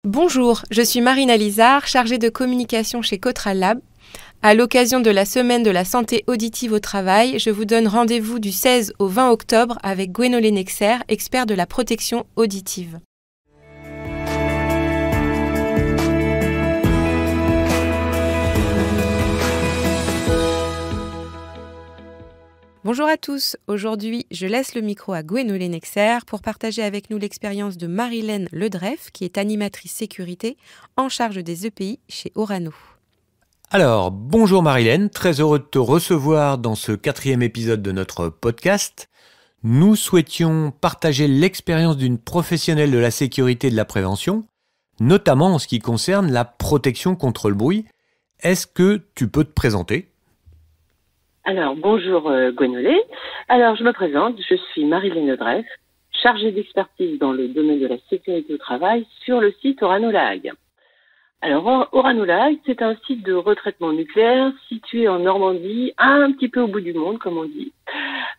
Bonjour, je suis Marina Lizard, chargée de communication chez Cotral Lab. À l'occasion de la Semaine de la santé auditive au travail, je vous donne rendez-vous du 16 au 20 octobre avec Gwenolé Nexer, expert de la protection auditive. Bonjour à tous, aujourd'hui je laisse le micro à Gwenolé Nexer pour partager avec nous l'expérience de Marilène Ledreff, qui est animatrice sécurité en charge des EPI chez Orano. Alors, bonjour Marilène, très heureux de te recevoir dans ce 4e épisode de notre podcast. Nous souhaitions partager l'expérience d'une professionnelle de la sécurité et de la prévention, notamment en ce qui concerne la protection contre le bruit. Est-ce que tu peux te présenter ? Alors, bonjour Gwenolé. Alors, je me présente, je suis Marilène Ledreff, chargée d'expertise dans le domaine de la sécurité au travail sur le site Orano La Hague. Alors, Orano La Hague, c'est un site de retraitement nucléaire situé en Normandie, un petit peu au bout du monde, comme on dit.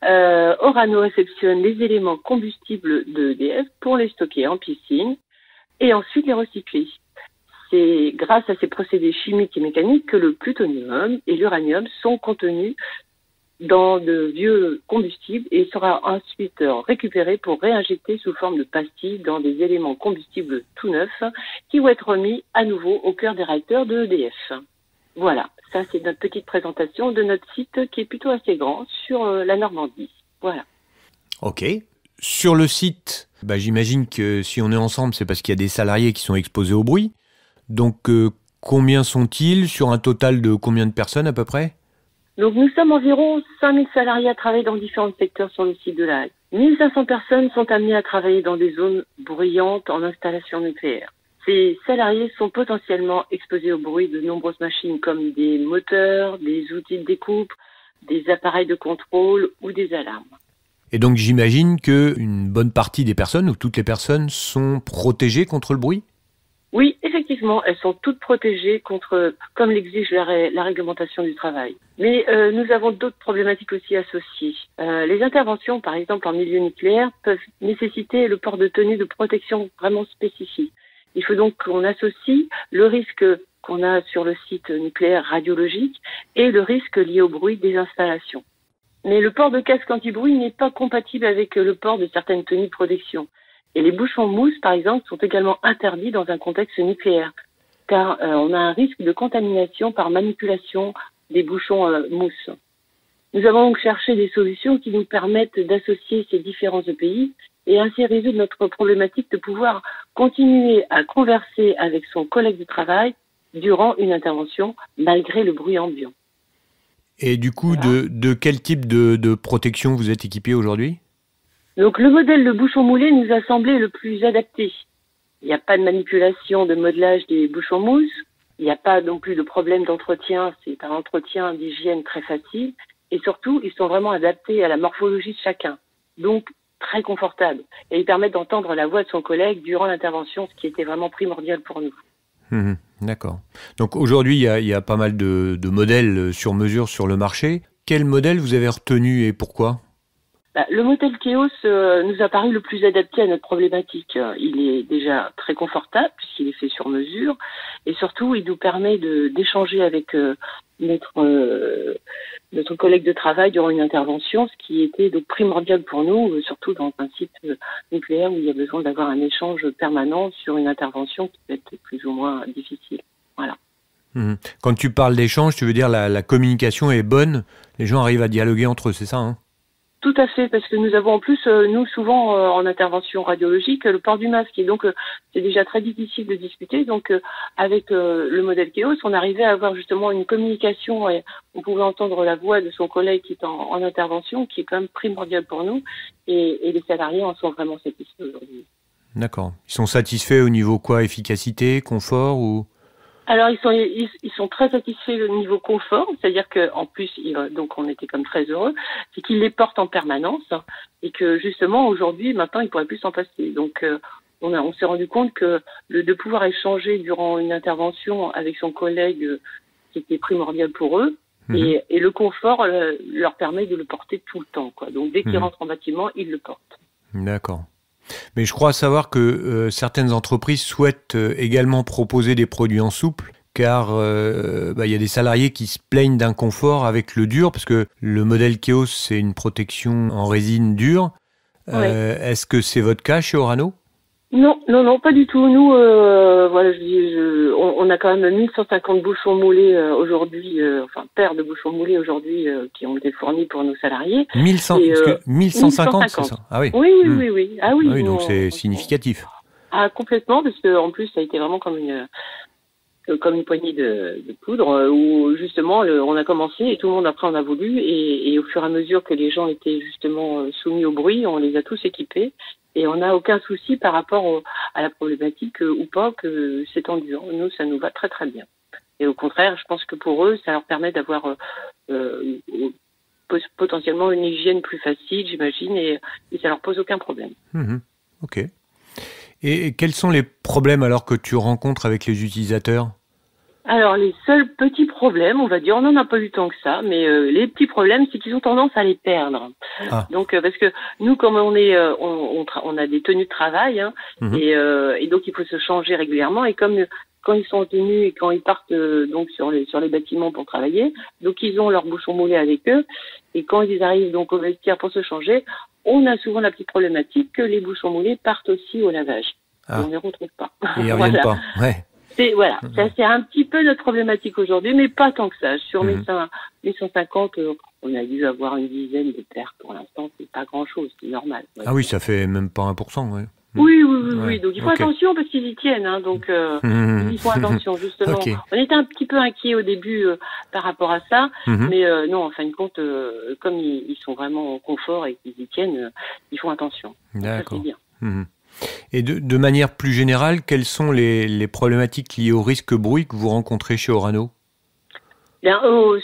Orano réceptionne les éléments combustibles de EDF pour les stocker en piscine et ensuite les recycler. C'est grâce à ces procédés chimiques et mécaniques que le plutonium et l'uranium sont contenus dans de vieux combustibles et sera ensuite récupéré pour réinjecter sous forme de pastilles dans des éléments combustibles tout neufs qui vont être remis à nouveau au cœur des réacteurs de EDF. Voilà, ça c'est notre petite présentation de notre site qui est plutôt assez grand sur la Normandie. Voilà. Ok. Sur le site, j'imagine que si on est ensemble, c'est parce qu'il y a des salariés qui sont exposés au bruit. Donc, combien sont-ils sur un total de combien de personnes à peu près ? Donc, nous sommes environ 5000 salariés à travailler dans différents secteurs sur le site de La Hague. 1500 personnes sont amenées à travailler dans des zones bruyantes en installation nucléaire. Ces salariés sont potentiellement exposés au bruit de nombreuses machines comme des moteurs, des outils de découpe, des appareils de contrôle ou des alarmes. Et donc, j'imagine qu'une bonne partie des personnes ou toutes les personnes sont protégées contre le bruit ? Oui, effectivement, elles sont toutes protégées contre, comme l'exige la réglementation du travail. Mais nous avons d'autres problématiques aussi associées. Les interventions, par exemple en milieu nucléaire, peuvent nécessiter le port de tenues de protection vraiment spécifiques. Il faut donc qu'on associe le risque qu'on a sur le site nucléaire radiologique et le risque lié au bruit des installations. Mais le port de casque anti-bruit n'est pas compatible avec le port de certaines tenues de protection. Et les bouchons mousse, par exemple, sont également interdits dans un contexte nucléaire, car on a un risque de contamination par manipulation des bouchons mousse. Nous avons donc cherché des solutions qui nous permettent d'associer ces différents EPI et ainsi résoudre notre problématique de pouvoir continuer à converser avec son collègue de travail durant une intervention, malgré le bruit ambiant. Et du coup, voilà. de quel type de protection vous êtes équipé aujourd'hui ? Donc le modèle de bouchon moulé nous a semblé le plus adapté. Il n'y a pas de manipulation de modelage des bouchons mousse, il n'y a pas non plus de problème d'entretien, c'est un entretien d'hygiène très facile et surtout ils sont vraiment adaptés à la morphologie de chacun, donc très confortables et ils permettent d'entendre la voix de son collègue durant l'intervention, ce qui était vraiment primordial pour nous. D'accord. Donc aujourd'hui il y a pas mal de modèles sur mesure sur le marché. Quel modèle vous avez retenu et pourquoi ? Le modèle Keos nous a paru le plus adapté à notre problématique. Il est déjà très confortable puisqu'il est fait sur mesure et surtout il nous permet d'échanger avec notre collègue de travail durant une intervention, ce qui était donc primordial pour nous, surtout dans un site nucléaire où il y a besoin d'avoir un échange permanent sur une intervention qui peut être plus ou moins difficile. Voilà. Quand tu parles d'échange, tu veux dire la communication est bonne, les gens arrivent à dialoguer entre eux, c'est ça hein ? Tout à fait, parce que nous avons en plus, nous souvent en intervention radiologique, le port du masque. Et donc, c'est déjà très difficile de discuter. Donc, avec le modèle Keos, on arrivait à avoir justement une communication et on pouvait entendre la voix de son collègue qui est en intervention, qui est quand même primordial pour nous. Et les salariés en sont vraiment satisfaits aujourd'hui. D'accord. Ils sont satisfaits au niveau quoi ? Efficacité, confort ou... Alors ils sont très satisfaits au niveau confort, c'est-à-dire qu'en plus donc on était comme très heureux, c'est qu'ils les portent en permanence et que justement aujourd'hui maintenant ils pourraient plus s'en passer. Donc on s'est rendu compte que de pouvoir échanger durant une intervention avec son collègue, c'était primordial pour eux. Et le confort leur permet de le porter tout le temps, quoi. Donc dès qu'ils rentrent en bâtiment, ils le portent. D'accord. Mais je crois savoir que certaines entreprises souhaitent également proposer des produits en souple, car y a des salariés qui se plaignent d'inconfort avec le dur, parce que le modèle Keos, c'est une protection en résine dure. Oui. Est-ce que c'est votre cas chez Orano ? Non, pas du tout. Nous, on a quand même 1150 bouchons moulés aujourd'hui, paires de bouchons moulés aujourd'hui qui ont été fournis pour nos salariés. 1150, c'est ça ? Ah oui. Oui. Ah oui. Donc c'est significatif. Ah, complètement, parce que en plus ça a été vraiment comme une poignée de poudre où justement on a commencé et tout le monde après en a voulu et au fur et à mesure que les gens étaient justement soumis au bruit, on les a tous équipés et on n'a aucun souci par rapport à la problématique ou pas que c'est en dur. Nous, ça nous va très très bien. Et au contraire, je pense que pour eux, ça leur permet d'avoir potentiellement une hygiène plus facile, j'imagine, et ça leur pose aucun problème. Ok. Et quels sont les problèmes alors que tu rencontres avec les utilisateurs ? Alors, les seuls petits problèmes, on va dire, on n'en a pas eu tant que ça, mais les petits problèmes, c'est qu'ils ont tendance à les perdre. Ah. Donc, parce que nous, comme on est, on a des tenues de travail, et donc il faut se changer régulièrement. Et comme quand ils sont en tenue et quand ils partent donc sur les bâtiments pour travailler, donc ils ont leurs bouchons moulés avec eux. Et quand ils arrivent donc au vestiaire pour se changer, on a souvent la petite problématique que les bouchons moulés partent aussi au lavage. Ah. On ne les retrouve pas. Ils ne reviennent pas. Ouais. Ça c'est un petit peu notre problématique aujourd'hui, mais pas tant que ça. Sur 1150, on a dû avoir une dizaine de paires pour l'instant, c'est pas grand-chose, c'est normal. Ouais. Ah oui, ça fait même pas 1%, ouais. Oui. Donc il faut attention parce qu'ils y tiennent, donc ils font attention justement. Okay. On était un petit peu inquiets au début par rapport à ça, mais non, en fin de compte, comme ils sont vraiment en confort et qu'ils y tiennent, ils font attention. D'accord. Ça, c'est bien. Et de manière plus générale, quelles sont les problématiques liées au risque bruit que vous rencontrez chez Orano ? Bien,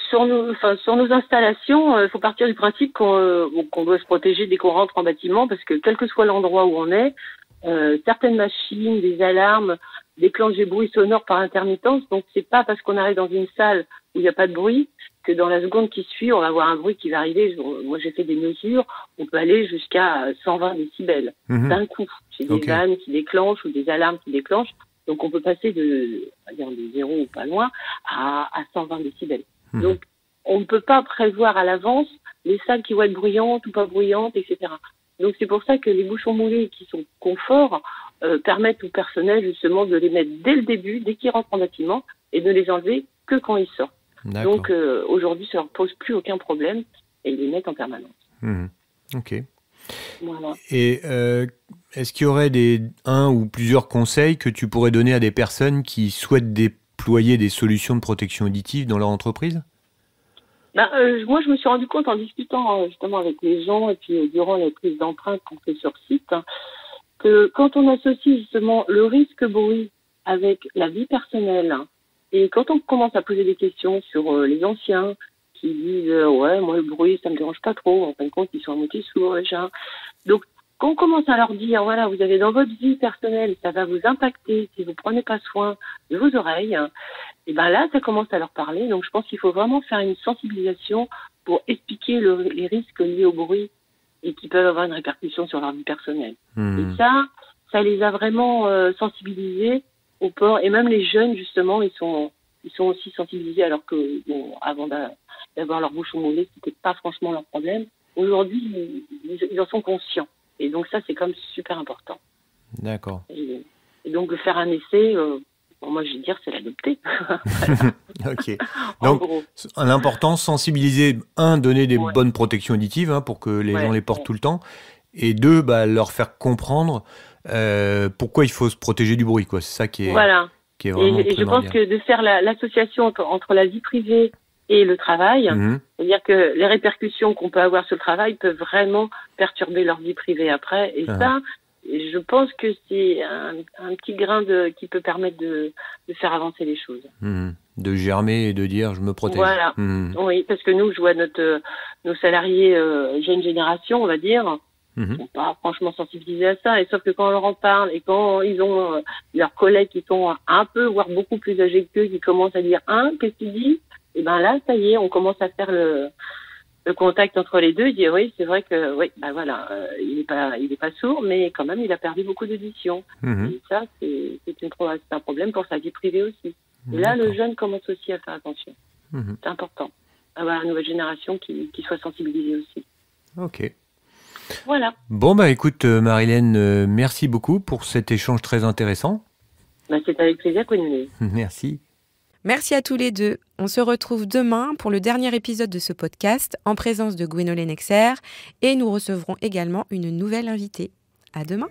sur nos installations, il faut partir du principe qu'on doit se protéger dès qu'on rentre en bâtiment, parce que quel que soit l'endroit où on est, certaines machines, des alarmes, déclenchent des bruits sonores par intermittence. Donc c'est pas parce qu'on arrive dans une salle où il n'y a pas de bruit que dans la seconde qui suit, on va avoir un bruit qui va arriver. Moi, j'ai fait des mesures, on peut aller jusqu'à 120 décibels d'un coup. C'est des vannes qui déclenchent ou des alarmes qui déclenchent. Donc, on peut passer de 0 ou pas loin à 120 décibels. Donc, on ne peut pas prévoir à l'avance les salles qui vont être bruyantes ou pas bruyantes, etc. Donc, c'est pour ça que les bouchons moulés qui sont confort permettent au personnel, justement, de les mettre dès le début, dès qu'ils rentrent en bâtiment, et de les enlever que quand ils sortent. D'accord. Donc, aujourd'hui, ça leur pose plus aucun problème et ils les mettent en permanence. Ok. Voilà. Et est-ce qu'il y aurait un ou plusieurs conseils que tu pourrais donner à des personnes qui souhaitent déployer des solutions de protection auditive dans leur entreprise ? Moi, je me suis rendu compte en discutant justement avec les gens et puis durant les prises d'empreintes qu'on fait sur site, que quand on associe justement le risque bruit avec la vie personnelle, et quand on commence à poser des questions sur les anciens qui disent ouais, moi le bruit ça me dérange pas trop, en fin de compte ils sont à moitié sourds déjà. Donc quand on commence à leur dire voilà, vous avez dans votre vie personnelle, ça va vous impacter si vous prenez pas soin de vos oreilles, et ben là ça commence à leur parler. Donc je pense qu'il faut vraiment faire une sensibilisation pour expliquer les risques liés au bruit et qui peuvent avoir une répercussion sur leur vie personnelle. Et ça les a vraiment sensibilisés au port, et même les jeunes justement ils sont aussi sensibilisés, alors que avant d'avoir leur bouchon moulé c'était pas franchement leur problème. Aujourd'hui ils en sont conscients, et donc ça c'est quand même super important. D'accord. Et donc de faire un essai, moi je vais dire c'est l'adopter. Ok. Donc l'important, sensibiliser, donner des bonnes protections auditives pour que les gens les portent tout le temps, et 2, leur faire comprendre pourquoi il faut se protéger du bruit, quoi. C'est ça qui est, qui est vraiment et je pense que de faire l'association entre la vie privée et le travail, c'est-à-dire que les répercussions qu'on peut avoir sur le travail peuvent vraiment perturber leur vie privée après, et ça, je pense que c'est un petit grain qui peut permettre de faire avancer les choses. De germer et de dire je me protège. Voilà. Oui, parce que nous, je vois nos salariés jeune génération, on va dire, sont pas franchement sensibilisés à ça, et sauf que quand on leur en parle et quand ils ont leurs collègues qui sont un peu voire beaucoup plus âgés qu'eux qui commencent à dire qu'est-ce qu'il dit, et ben là ça y est, on commence à faire le contact entre les deux, il dit oui, c'est vrai que oui, ben voilà, il est pas sourd, mais quand même, il a perdu beaucoup d'audition. Et ça, c'est un problème pour sa vie privée aussi. Et là, le jeune commence aussi à faire attention. C'est important. Avoir une nouvelle génération qui soit sensibilisée aussi. Ok. Voilà. Bon, bah écoute, Marilène, merci beaucoup pour cet échange très intéressant. C'est avec plaisir, Gwenolé. Merci. Merci à tous les deux. On se retrouve demain pour le dernier épisode de ce podcast en présence de Gwenolé Nexer et nous recevrons également une nouvelle invitée. À demain.